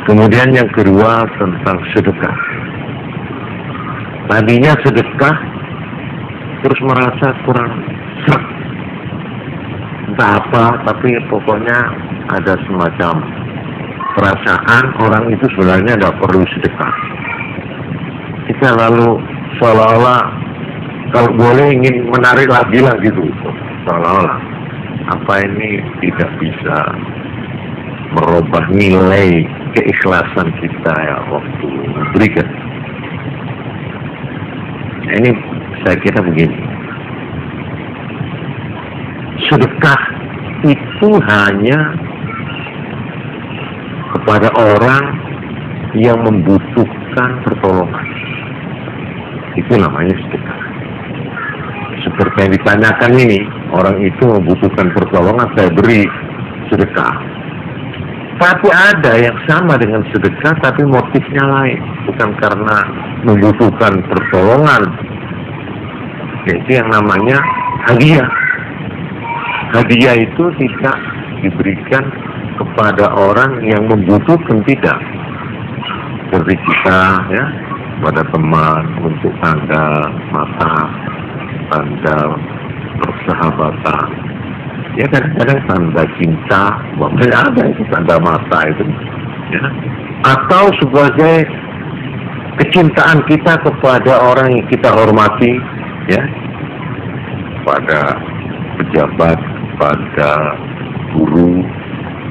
Kemudian yang kedua tentang sedekah. Tadinya sedekah terus merasa kurang seret, entah apa, tapi pokoknya ada semacam perasaan orang itu sebenarnya tidak perlu sedekah. Kita lalu seolah-olah kalau boleh ingin menarik lagi lah gitu, seolah-olah apa ini tidak bisa merubah nilai keikhlasan kita ya waktu memberikan. Nah, ini saya kira begini, sedekah itu hanya kepada orang yang membutuhkan pertolongan, itu namanya sedekah. Seperti yang ditanyakan ini, orang itu membutuhkan pertolongan, saya beri sedekah. Tapi ada yang sama dengan sedekah, tapi motifnya lain, bukan karena membutuhkan pertolongan, yaitu yang namanya hadiah. Hadiah itu tidak diberikan kepada orang yang membutuhkan, tidak. Seperti kita ya, pada teman untuk tanda mata, tanda persahabatan. Ya kadang-kadang tanda cinta, bahkan ada itu tanda mata itu, ya. Atau sebagai kecintaan kita kepada orang yang kita hormati, ya, pada pejabat, pada guru,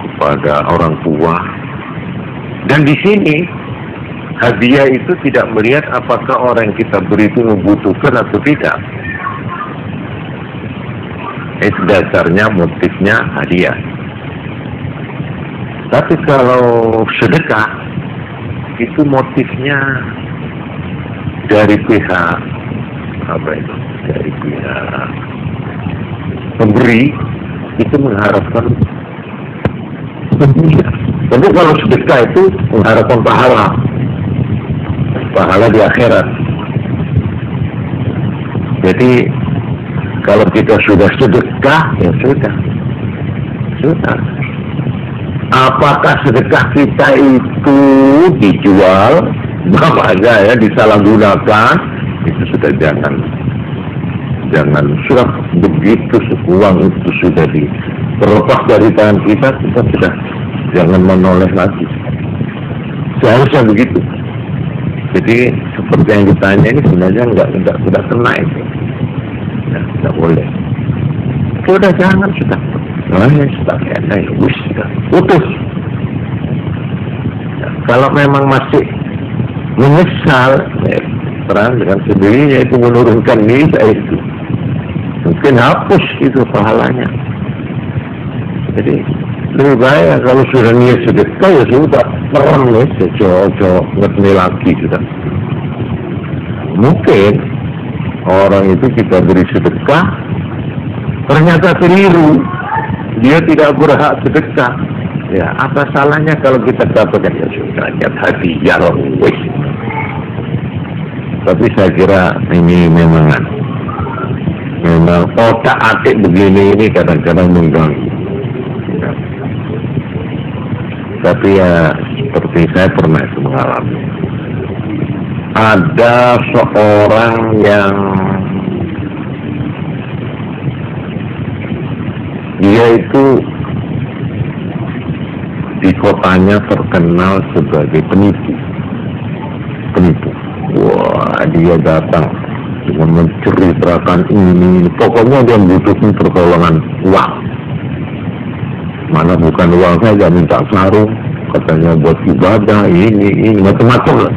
kepada orang tua. Dan di sini hadiah itu tidak melihat apakah orang yang kita beri itu membutuhkan atau tidak. Itu dasarnya motifnya hadiah. Tapi kalau sedekah itu motifnya dari pihak apa itu? Dari pihak pemberi itu mengharapkan hadiah. Tapi kalau sedekah itu mengharapkan pahala di akhirat. Jadi kalau kita sudah sedekah, ya sudah. Apakah sedekah kita itu dijual, namanya ya disalahgunakan, itu sudah jangan sudah begitu uang itu sudah terlepas dari tangan kita sudah jangan menoleh lagi. Seharusnya begitu. Jadi seperti yang ditanya ini sebenarnya tidak kena itu. Tidak boleh. Sudah jangan, sudah. Sudah putus. Ya, kalau memang masih menyesal, terang dengan sendirinya itu menurunkan nilai itu. Mungkin hapus itu pahalanya. Jadi lebih baik kalau sudah niat sedekah ya sudah terang nih, cocok ngerti lagi sudah. Mungkin orang itu kita beri sedekah, ternyata keliru, dia tidak berhak sedekah. Ya, apa salahnya kalau kita katakan ya sudah, niat hadiah wis. Tapi saya kira ini memang otak atik begini ini kadang-kadang mengganggu. Ya. Tapi ya seperti saya pernah itu mengalami. Ada seorang yang dia itu di kotanya terkenal sebagai penipu. Wah, dia datang dengan menceritakan ini. Pokoknya dia membutuhkan pertolongan uang. Mana bukan uang saja, minta sarung, katanya buat ibadah, ini macam-macam lah.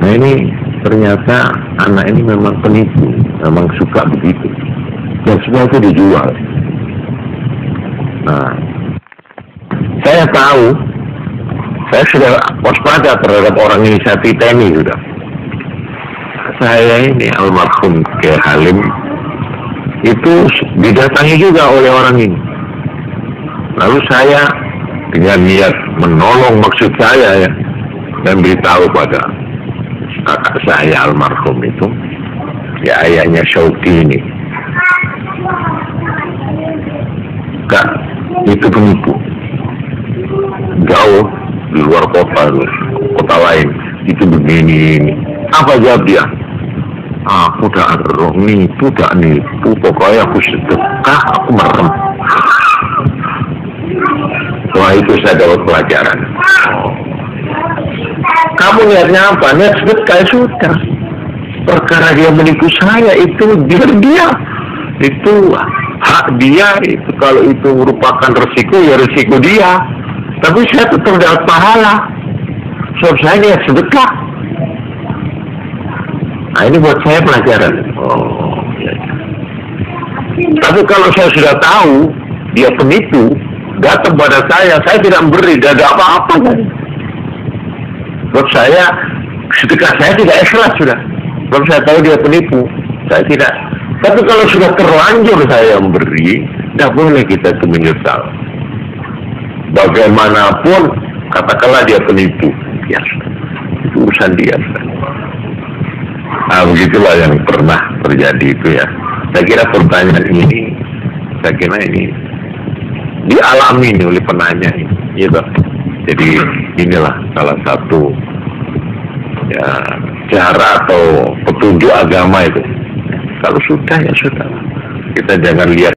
Nah ini ternyata anak ini memang penipu, memang suka begitu. Dan semua itu dijual. Nah, saya tahu, saya sudah waspada terhadap orang ini, saya titeni sudah. Saya ini almarhum Kiai Halim itu didatangi juga oleh orang ini. Lalu saya dengan niat menolong maksud saya ya, dan beritahu pada kakak saya almarhum itu, ya ayahnya Syauqi ini, Kak, itu penipu. jauh di luar kota lain, itu begini ini. Apa jawab dia? Aku tak nipu, pokoknya aku sedekah, aku merem. Setelah itu saya dapat pelajaran. Kamu niatnya apa? Niat sedekah, sudah. Perkara dia menipu saya itu biar dia, itu hak dia. Itu kalau itu merupakan resiko, ya resiko dia. Tapi saya tetap dapat pahala. Sebab saya niat sedekah. Nah, ini buat saya pelajaran. Oh, ya. Tapi kalau saya sudah tahu dia penipu, datang pada saya tidak memberi, tidak ada apa-apa kan. Sebab saya sedekah saya tidak ikhlas sudah. Sebab saya tahu dia penipu, saya tidak. Tapi kalau sudah terlanjur saya memberi, tidak boleh kita itu menyesal. Bagaimanapun, katakanlah dia penipu, biasa. Itu urusan dia. Nah, begitulah yang pernah terjadi itu ya. Saya kira pertanyaan ini, saya kira ini dialami oleh penanya ini, gitu. Jadi inilah salah satu ya cara atau petunjuk agama itu. Kalau sudah ya sudah, kita jangan lihat